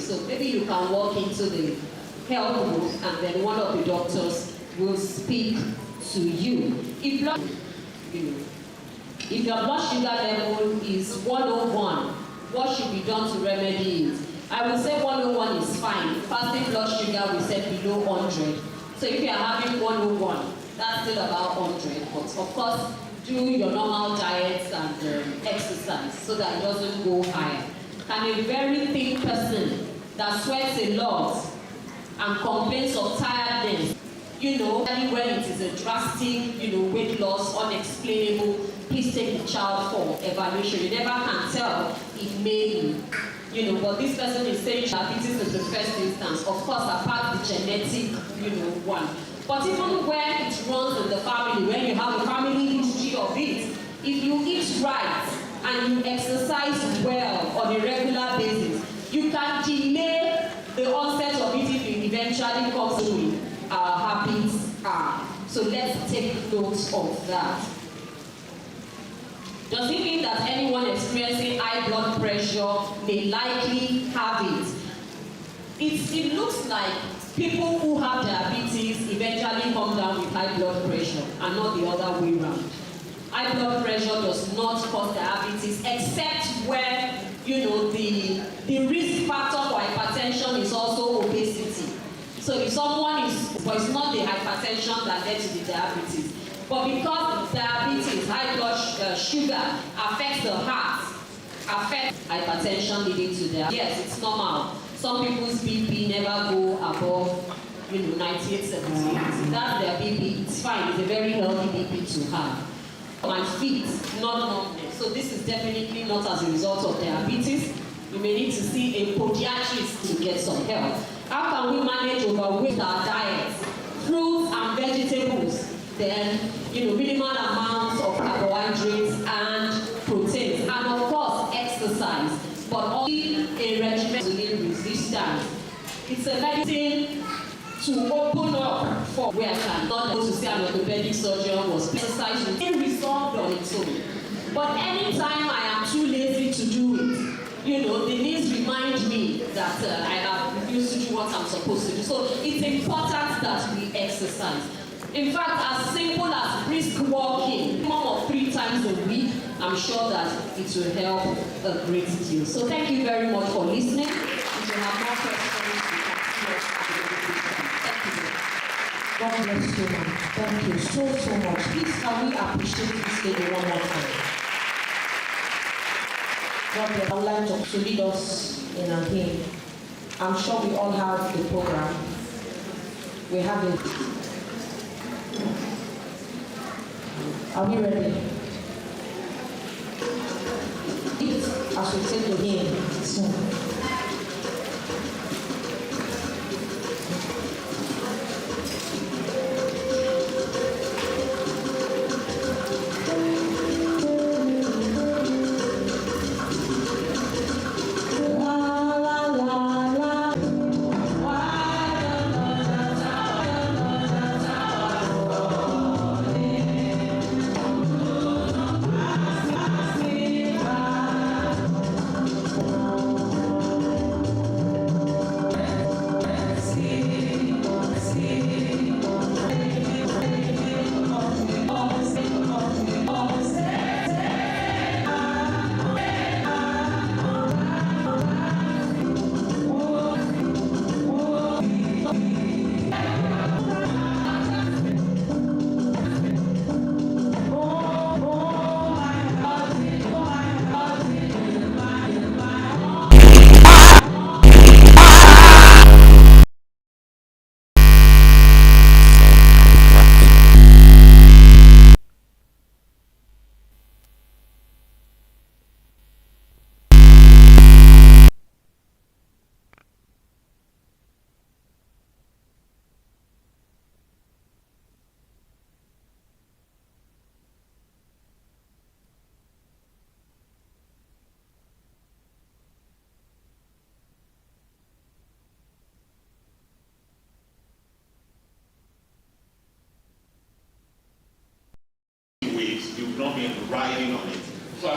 So maybe you can walk into the health room and then one of the doctors will speak to you. If your blood sugar level is 101, what should be done to remedy it? I would say 101 is fine. Fasting blood sugar we set below 100. So if you are having 101, that's still about 100. But of course, do your normal diets and exercise so that it doesn't go higher. Can a very thin person that sweats a lot and complains of tiredness, when it is a drastic, weight loss, unexplainable, please take the child for evaluation. You never can tell it may be, but this person is saying diabetes is the first instance. Of course, apart the genetic, one. But even when it runs in the family, when you have a family history of it, if you eat right and you exercise well on a regular basis, you can delay the onset of it if it eventually comes to our habits are. So let's take note of that. Does it mean that anyone experiencing high blood pressure may likely have it? It looks like people who have diabetes eventually come down with high blood pressure and not the other way around. High blood pressure does not cause diabetes except where the risk factor for hypertension is also obesity. So if someone but it's not the hypertension that led to the diabetes. But because diabetes, high blood sugar affects the heart, affects hypertension leading to diabetes. Yes, it's normal. Some people's BP never go above 98, 78. That's their BP. It's fine. It's a very healthy BP to have. My feet, not numbness. So this is definitely not as a result of diabetes. You may need to see a podiatrist to get some help. How can we manage overweight with our diets? Fruits and vegetables. Then, minimal amounts of carbohydrates and proteins. And of course, exercise. But only a regimen to resistance. It's a medicine to open up for where I can not go to see an orthopedic surgeon was exercise with resolved on its own. But anytime I am too lazy to do it, the knees remind me that I have refused to do what I'm supposed to do. So it's important that we exercise. In fact, as simple as brisk walking, minimum of 3 times a week, I'm sure that it will help a great deal. So thank you very much for listening. If you have more questions, God bless you, ma'am. Thank you so much. Please, can we appreciate this lady one more time? God bless. I would like to lead us in a hymn. I'm sure we all have the program. We have it. Are we ready? As we take the hymn. You've not been riding on it. So I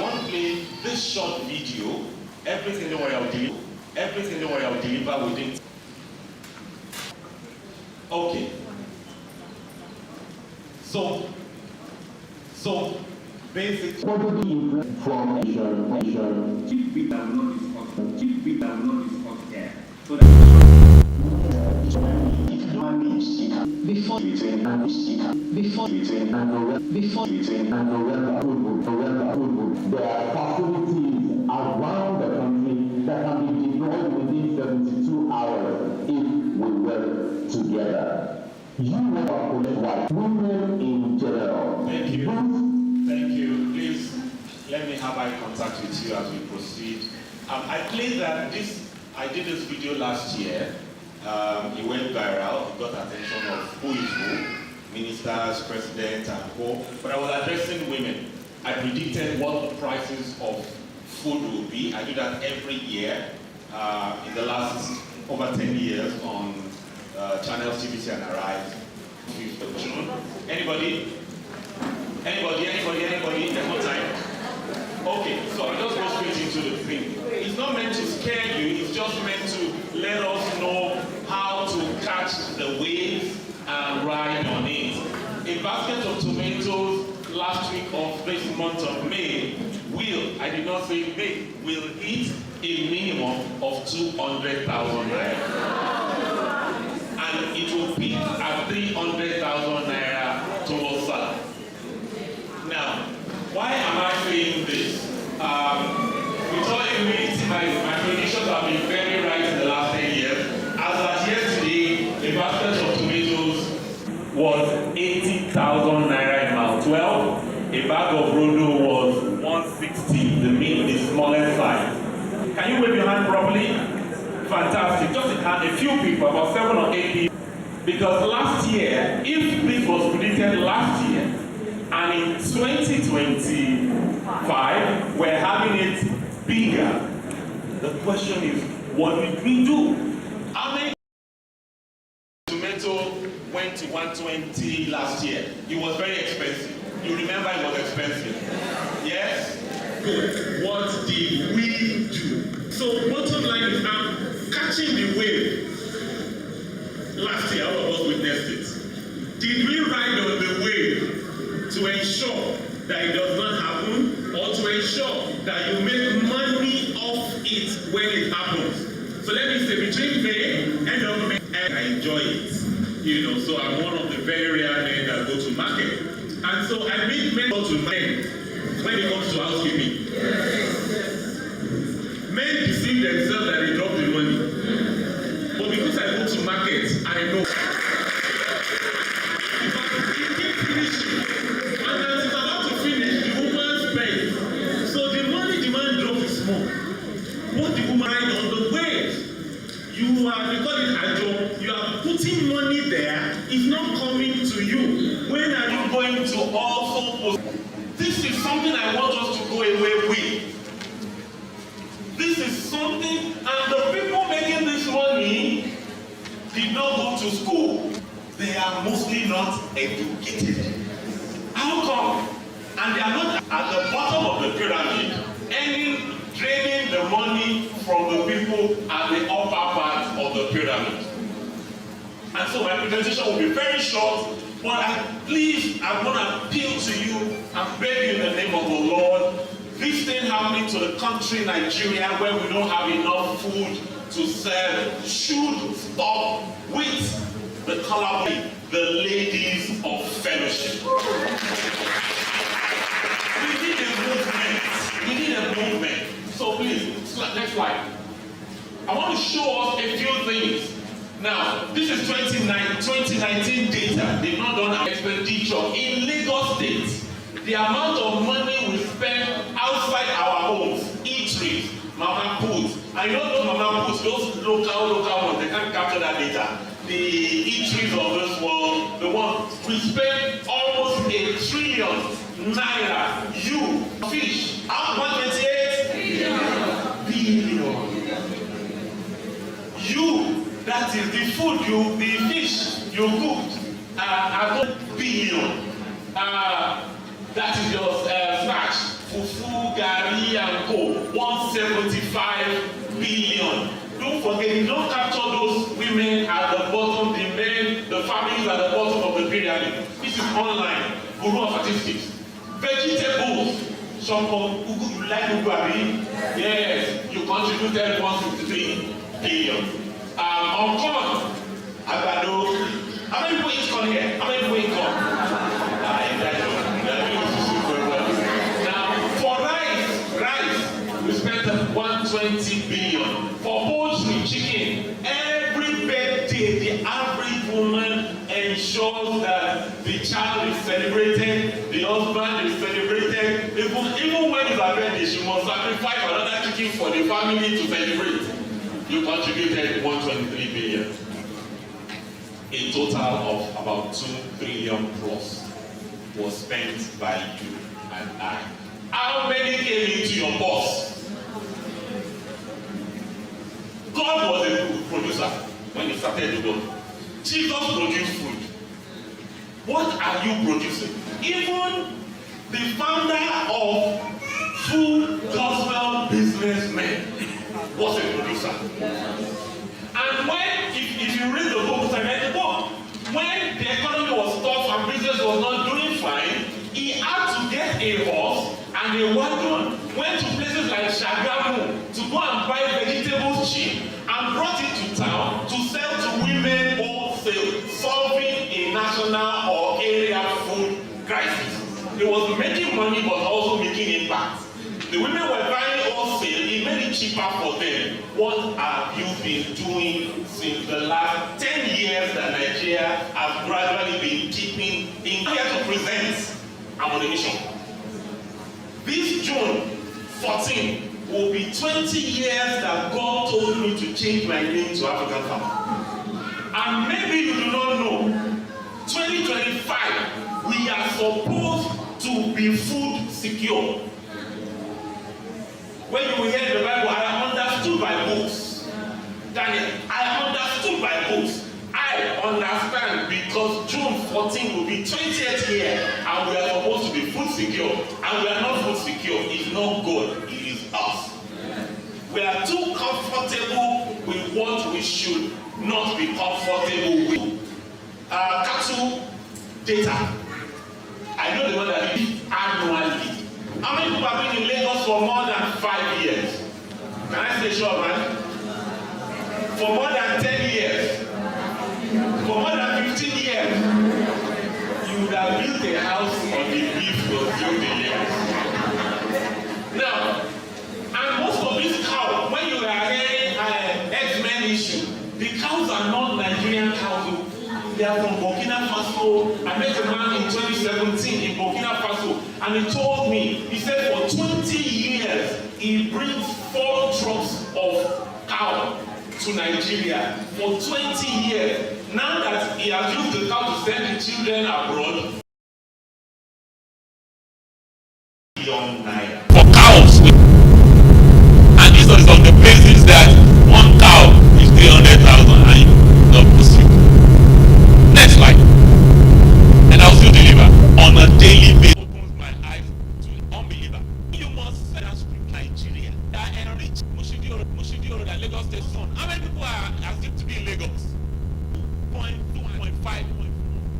want to play this short video. Everything that we have been, everything that we have done, we have done it. So I want to play this short video. Everything that we have done, we have done it. So I want to play this short video. Everything that we have done, we have done it. So I want to play this short video. Everything that we have done, everything that I will deliver within. Okay. So basically, from cheap bit that will not discuss. Cheap bit that will not discuss here. So there are facilities around the country that can be deployed within 72 hours if we work together. You are police-wise, women in general. thank you. Thank you. Please let me have eye contact with you as we proceed. I played that I did this video last year. It went viral. It got attention of who is who, ministers, president, and co. But I was addressing women. I predicted what the prices of food will be. I do that every year in the last over 10 years on channels TVC and Arise. 5th of June. Anybody? There's no time. Okay, so I'll just go straight into the thing. It's not meant to scare you, it's just meant to let us know how to catch the wave and ride on it. A basket of tomatoes last week of this month of May will, I did not say May, will hit a minimum of 200,000 naira. And it will peak at 300,000 naira towards that. Now, why am I saying this? With all humility, my predictions have been very right in the last 10 years. As at yesterday, a basket of tomatoes was 80,000 naira in Mount 12. A bag of rodo was 160, the smallest size. Can you wave your hand properly? Fantastic. Just a few people, about 7 or 8 people. Because last year, if this was predicted last year, and in 2025, we're having it bigger. The question is, what did we do? How many tomato went to 120 last year? It was very expensive. You remember it was expensive? Yes? Good. What did we do? So bottom line is I'm catching the wave. Last year, all of us witnessed it. Did we ride on the wave to ensure that it does not happen, or to ensure that you make money off it when it happens? So let me say, between May, end of May, and I enjoy it. So I'm one of the very rare men that go to market. And so I make men go to men when it comes to housekeeping. Men deceive themselves that they drop the money. But because I go to market, I know. What the woman ride on the wave, you are putting money there, it's not coming to you. When are you going to also post? This is something I want us to go away with. This is something, and the people making this money did not go to school. They are mostly not educated. How come? And they are not at the bottom of the pyramid, draining the money from the people at the upper part of the pyramid. And so my presentation will be very short, but I want to appeal to you and beg you in the name of the Lord. This thing happening to the country Nigeria, where we don't have enough food to serve, should stop with the color, the ladies of fellowship. We need a movement. We need a movement. So please, next slide. I want to show us a few things. Now, this is 2019 data. They've not done an expenditure in Lagos State. The amount of money we spend outside our homes, eateries, mama puts. I know those mama puts, those local ones, they can't capture that data. The eateries of this world, the ones we spend almost 1 trillion naira. You fish, how 128 billion. You, that is the food the fish you cooked, are 1 billion. That is your snacks, fufu, gari, and co. 175 billion. Do don't forget, you don't capture those women at the bottom, the men, the families at the bottom of the pyramid. This is online, Bureau of Statistics. Vegetables, some of you like Uguari? Yes, you contributed 153 billion. On corn, Agbado, how many people eat corn here? How many people eat corn? Now, for rice, we spent 120 billion. For poultry, chicken, every birthday, the average woman ensures that the child is celebrated, the husband is celebrated. Even when it's a birthday, she must sacrifice another chicken for the family to celebrate. You contributed 123 billion. A total of about 2 trillion plus was spent by you and I. How many came into your boss? God was a food producer when he started the world. Jesus produced food. What are you producing? Even the founder of Food Gospel Businessmen was a producer. And when, if you read the book, I read the book, when the economy was tough and business was not doing fine, he had to get a horse and a wagon, went to places like Shagamu to go and buy vegetables cheap, and brought it to town to sell to women wholesale, solving a national or area food crisis. He was making money but also making impact. The women were buying wholesale, he made it cheaper for them. What have you been doing since the last 10 years that Nigeria has gradually been keeping in here to present our nation? This June 14 will be 20 years that God told me to change my name to African Farmer. And maybe you do not know, 2025, we are supposed to be food secure. When you hear the Bible, I understood by books. Daniel, I understood by books. I understand because June 14 will be 20th year and we are supposed to be food secure. And we are not food secure. It's not God, it is us. We are too comfortable with what we should not be comfortable with. Cattle data. I know the one that is annually. How many people have been in Lagos for more than 5 years? Can I say sure, man? For more than 10 years. For more than 15 years. You would have built a house on the beach or built a Lagos. Now, and most of these cows, when you are hearing X-Men issue, the cows are not Nigerian cows. They are from Burkina Faso. I met a man in 2017 in Burkina Faso, and he told me, he said for 20 years, he brings 4 trucks of cow to Nigeria. For 20 years. Now that he has used the cow to send the children abroad, for cows. And this is on the basis that one cow is 300,000 and not possible. Next slide. And I'll still deliver on a daily basis. Opens my eyes to unbeliever. You must say that Nigeria that enrich Mushidioro, that Lagos State son. How many people are assumed to be in Lagos? 2.5.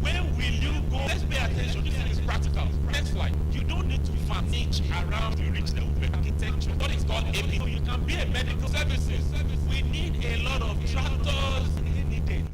When will you go? Let's pay attention. This is practical. Next slide. You don't need to manage around you reach the architecture. What is called AP. You can be a medical services. We need a lot of tractors needed.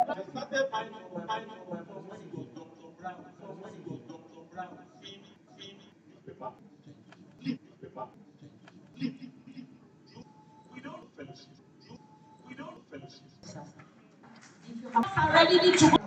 I started finding my phone when it was Dr. Brown. When it was Dr. Brown, film newspaper. ready to go.